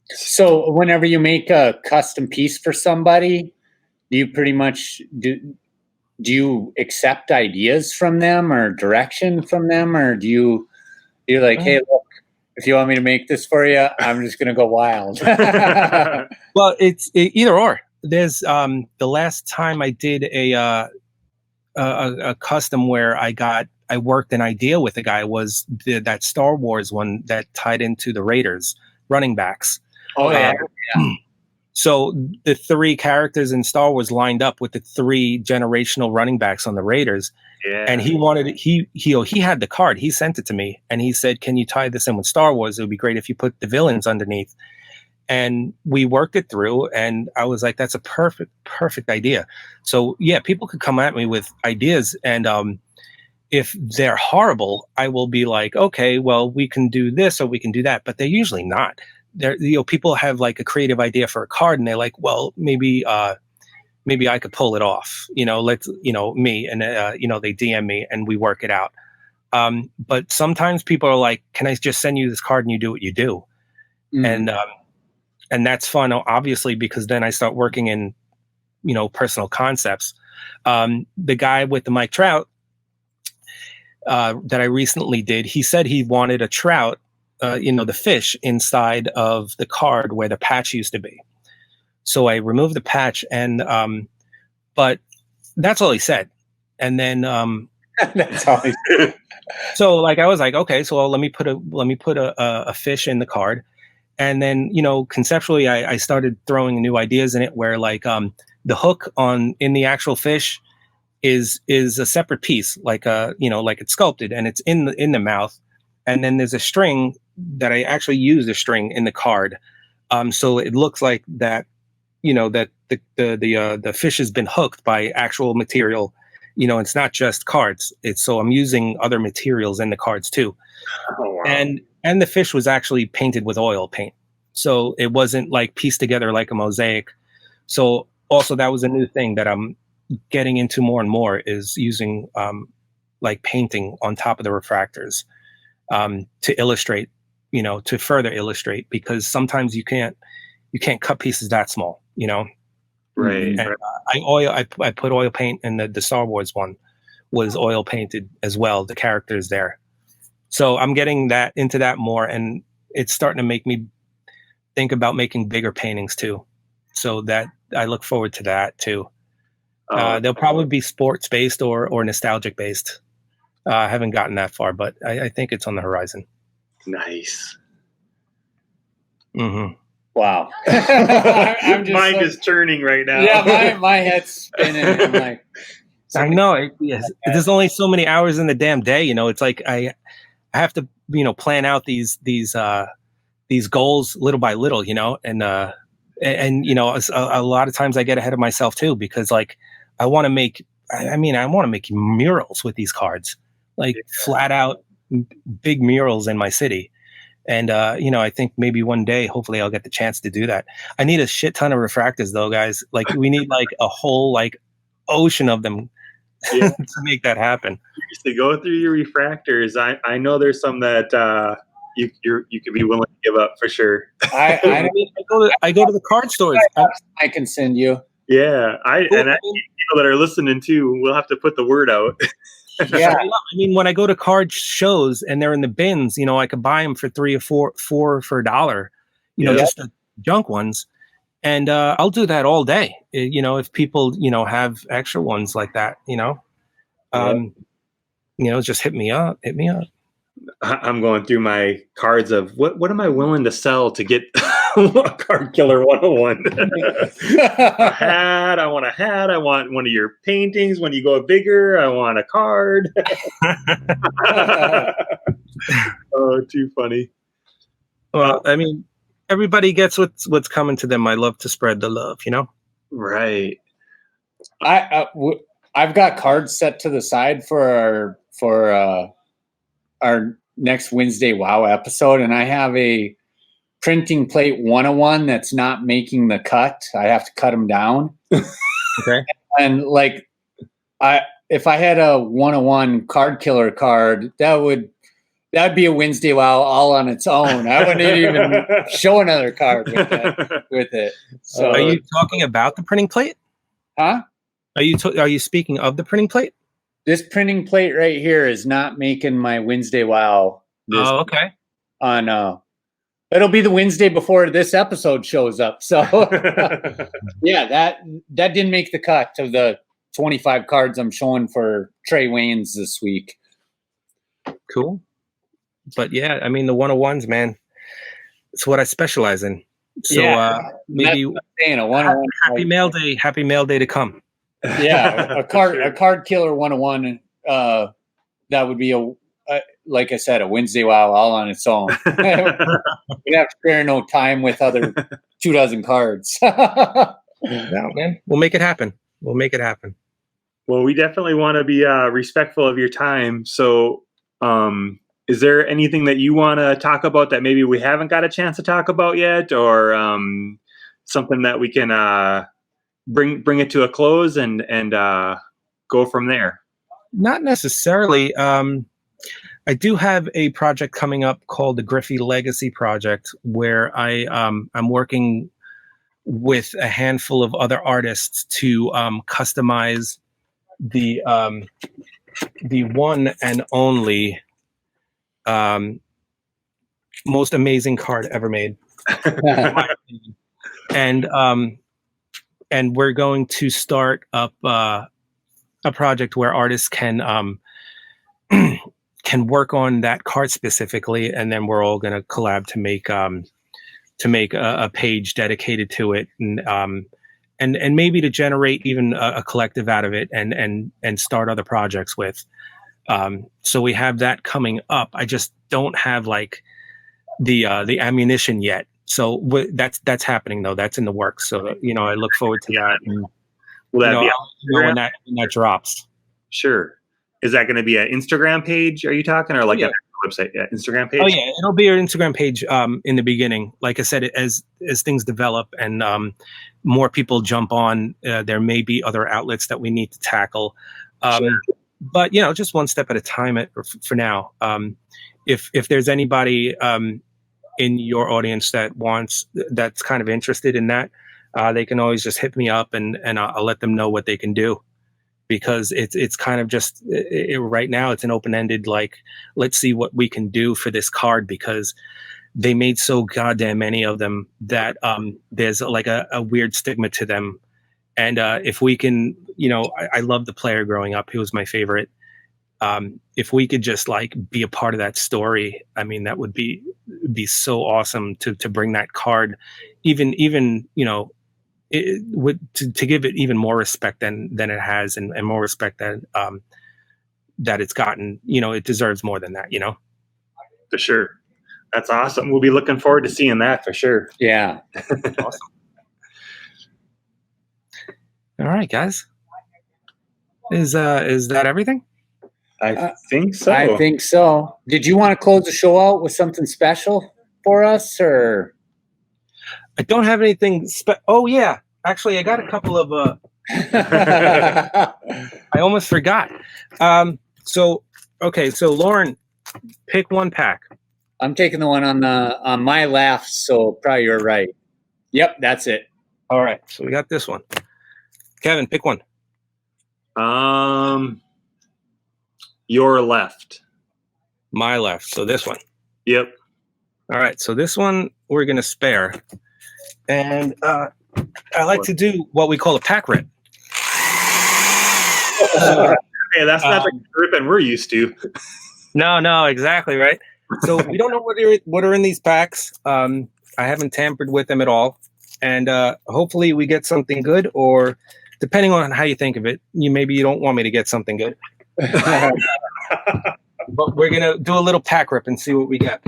So whenever you make a custom piece for somebody, do you pretty much do you accept ideas from them or direction from them, or you're like, hey, look, if you want me to make this for you, I'm just going to go wild? Well, it's either or. There's the last time I did a custom where I worked an idea with a guy was that Star Wars one that tied into the Raiders running backs. Oh yeah. So the three characters in Star Wars lined up with the three generational running backs on the Raiders. Yeah. And he wanted he had the card. He sent it to me and he said, "Can you tie this in with Star Wars? It would be great if you put the villains underneath." And we worked it through, and I was like, that's a perfect idea. So yeah, people could come at me with ideas, and if they're horrible, I will be like, okay, well, we can do this or we can do that, but they're usually not. People have like a creative idea for a card, and they're like, well, maybe I could pull it off. Let's, me, and they DM me and we work it out. But sometimes people are like, can I just send you this card and you do what you do? And that's fun, obviously, because then I start working in, personal concepts. The guy with the Mike Trout that I recently did, he said he wanted a trout, the fish inside of the card where the patch used to be. So I removed the patch, and but that's all he said. And then that's all he said. So like I was like, okay, so let me put a fish in the card. And then, conceptually, I started throwing new ideas in it where like the hook in the actual fish is a separate piece, like like it's sculpted and it's in the mouth. And then there's a string that I actually use a string in the card. So it looks like that, that the fish has been hooked by actual material. It's not just cards. So I'm using other materials in the cards too. Oh, wow. And the fish was actually painted with oil paint. So it wasn't like pieced together like a mosaic. So also that was a new thing that I'm getting into more and more, is using like painting on top of the refractors to illustrate, to further illustrate, because sometimes you can't cut pieces that small, Right. And I put oil paint, and the Star Wars one was oil painted as well, the characters there. So I'm getting into that more, and it's starting to make me think about making bigger paintings too. So that I look forward to that too. They'll probably be sports based or nostalgic based. I haven't gotten that far, but I think it's on the horizon. Nice. Mm-hmm. Wow. Mine is turning right now. Yeah, my head's spinning. I'm like, I know. There's only so many hours in the damn day. It's like I have to, plan out these goals little by little, and a lot of times I get ahead of myself too, because like I want to make murals with these cards, like flat out big murals in my city. And, I think maybe one day, hopefully I'll get the chance to do that. I need a shit ton of refractors though, guys. Like we need like a whole like ocean of them to make that happen. To go through your refractors, I know there's some that you could be willing to give up for sure. I go to the card stores. I can send you. Yeah, people that are listening too, we'll have to put the word out. Yeah, I mean, when I go to card shows and they're in the bins, I could buy them for $3 or $4 for $1. Just the junk ones, and I'll do that all day. If people have extra ones like that, just hit me up. I'm going through my cards of what am I willing to sell to get a Card Killer 101. A hat. I want a hat. I want one of your paintings. When you go bigger, I want a card. Oh, too funny. Well, I mean, everybody gets what's coming to them. I love to spread the love, Right. I've got cards set to the side for our next Wednesday WoW episode, and I have a printing plate 101 that's not making the cut. I have to cut them down. Okay. And like, if I had a 101 Card Killer card, that'd be a Wednesday WoW all on its own. I wouldn't even show another card with it. So, are you talking about the printing plate? Huh? Are you speaking of the printing plate? This printing plate right here is not making my Wednesday WoW. Oh, okay. It'll be the Wednesday before this episode shows up. So yeah, that didn't make the cut of the 25 cards I'm showing for Trey Waynes this week. Cool. But yeah, I mean the 101s, man. It's what I specialize in. So maybe saying, a 101 happy mail day. Happy mail day to come. Yeah, a Card Killer 101. That would be like I said, a Wednesday Wow all on its own. We have to spare no time with other 24 cards. No, man, we'll make it happen. We'll make it happen. Well, we definitely want to be respectful of your time. So, is there anything that you want to talk about that maybe we haven't got a chance to talk about yet, or something that we can bring it to a close and go from there? Not necessarily. I do have a project coming up called the Griffey Legacy Project, where I'm working with a handful of other artists to customize the one and only most amazing card ever made. And we're going to start up a project where artists can work on that card specifically, and then we're all going to collab to make a page dedicated to it, and maybe to generate even a collective out of it, and start other projects with. So we have that coming up. I just don't have like the ammunition yet. So that's happening though. That's in the works. So I look forward to that. And, Will that be when that drops? Sure. Is that going to be an Instagram page? Are you talking, or like a website? Yeah, Instagram page. Oh yeah, it'll be our Instagram page in the beginning. Like I said, as things develop and more people jump on, there may be other outlets that we need to tackle. Sure. But just one step at a time for now. If there's anybody in your audience that's kind of interested in that, they can always just hit me up and I'll let them know what they can do. Because it's kind of just right now it's an open-ended, like, let's see what we can do for this card, because they made so goddamn many of them that there's like a weird stigma to them. And if we can, I loved the player growing up. He was my favorite. If we could just like be a part of that story, I mean, that would be so awesome to bring that card, even to give it even more respect than it has, and more respect that it's gotten. It deserves more than that. For sure. That's awesome. We'll be looking forward to seeing that for sure. Yeah. Awesome. All right, guys. Is that everything? I think so. I think so. Did you want to close the show out with something special for us, or? I don't have anything. Oh yeah, actually, I got a couple of. I almost forgot. So Lorn, pick one pack. I'm taking the one on my left, so probably you're right. Yep, that's it. All right, so we got this one. Kevin, pick one. Your left. My left. So this one. Yep. All right, so this one we're gonna spare, and I like to do what we call a pack rip. Hey, that's not the ripping we're used to. No, exactly right. So we don't know what are in these packs. I haven't tampered with them at all, and hopefully we get something good. Or depending on how you think of it, maybe you don't want me to get something good. But we're gonna do a little pack rip and see what we get.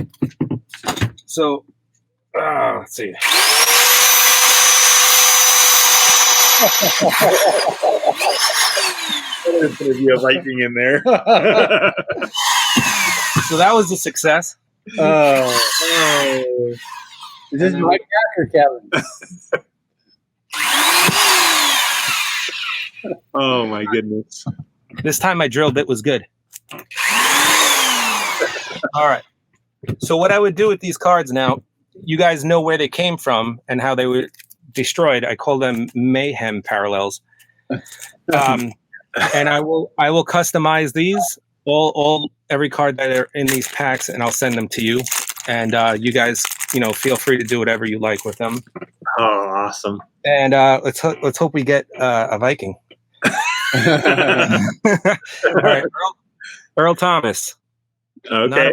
So let's see. There's going to be a Viking in there. So that was a success. Oh. Is this my pack or Kevin? Oh my goodness. This time my drill bit was good. All right. So what I would do with these cards now, you guys know where they came from and how they were destroyed. I call them mayhem parallels. And I will customize these every card that are in these packs, and I'll send them to you. And you guys, feel free to do whatever you like with them. Oh, awesome! And let's hope we get a Viking. All right, Earl Thomas. Okay.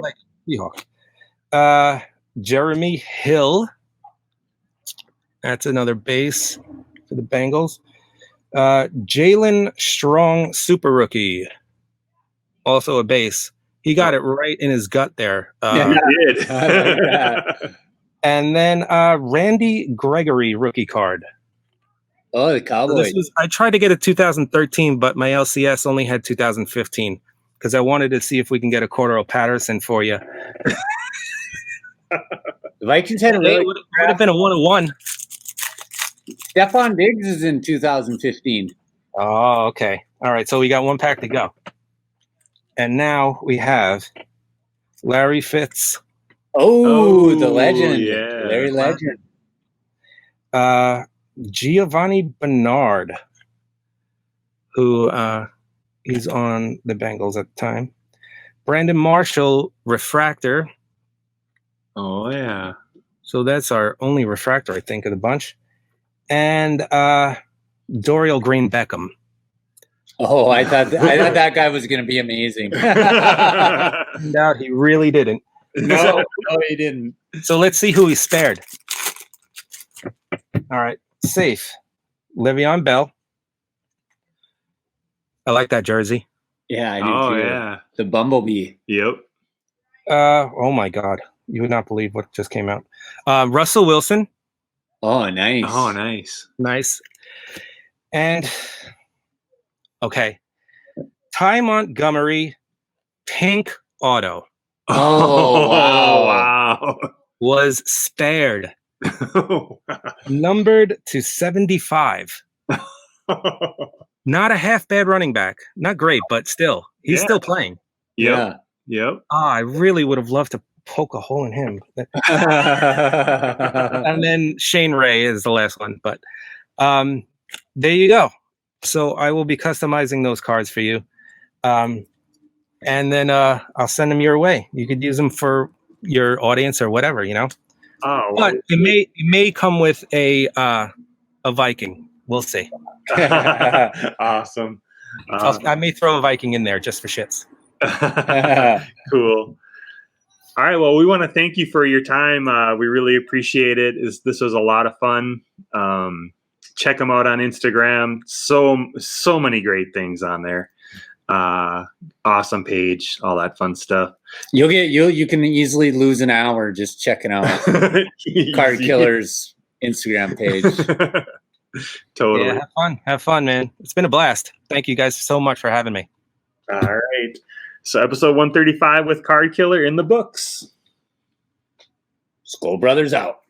Jeremy Hill. That's another base for the Bengals. Jalen Strong, super rookie. Also a base. He got it right in his gut there. He did. I like that. And then Randy Gregory rookie card. Oh, the So Cowboys. I tried to get a 2013, but my LCS only had 2015 because I wanted to see if we can get a Cordero Patterson for you. The Vikings had a It really would have been a 1-1. Stephon Diggs is in 2015. Oh, okay. All right. So we got one pack to go. And now we have Larry Fitz. Oh, the legend. yeah. Larry Legend. Giovanni Bernard, who he's on the Bengals at the time. Brandon Marshall refractor. Oh, yeah. So that's our only refractor, I think, of the bunch. And Dorial Green Beckham. Oh, I thought that guy was going to be amazing. Turned out he really didn't. No, he didn't. So let's see who he spared. All right. Safe. Le'Veon Bell. I like that jersey. Yeah, I do Oh, too. yeah. The Bumblebee. Yep. Oh my God. You would not believe what just came out. Russell Wilson. Oh, nice. Oh, nice. Nice. And okay. Ty Montgomery pink auto Oh, wow. was spared. Wow. Numbered to 75. Not a half bad running back. Not great, but still. He's still playing. Yep. Yep. I really would have loved to poke a hole in him. Yeah. And then Shane Ray is the last one. But there you go. So I will be customizing those cards for you. And then I'll send them your way. You could use them for your audience or whatever, you know. Oh, But it may come with a Viking. We'll see. awesome. I may throw a Viking in there just for shits. Cool. All right. Well, we want to thank you for your time. We really appreciate it. This was a lot of fun. Check them out on Instagram. So many great things on there. Awesome page, all that fun stuff. You can easily lose an hour just checking out Card Killer's Instagram page. Totally. Yeah, have fun, man. It's been a blast. Thank you guys so much for having me. All right. So episode 135 with Card Killer in the books. Skull Brothers out.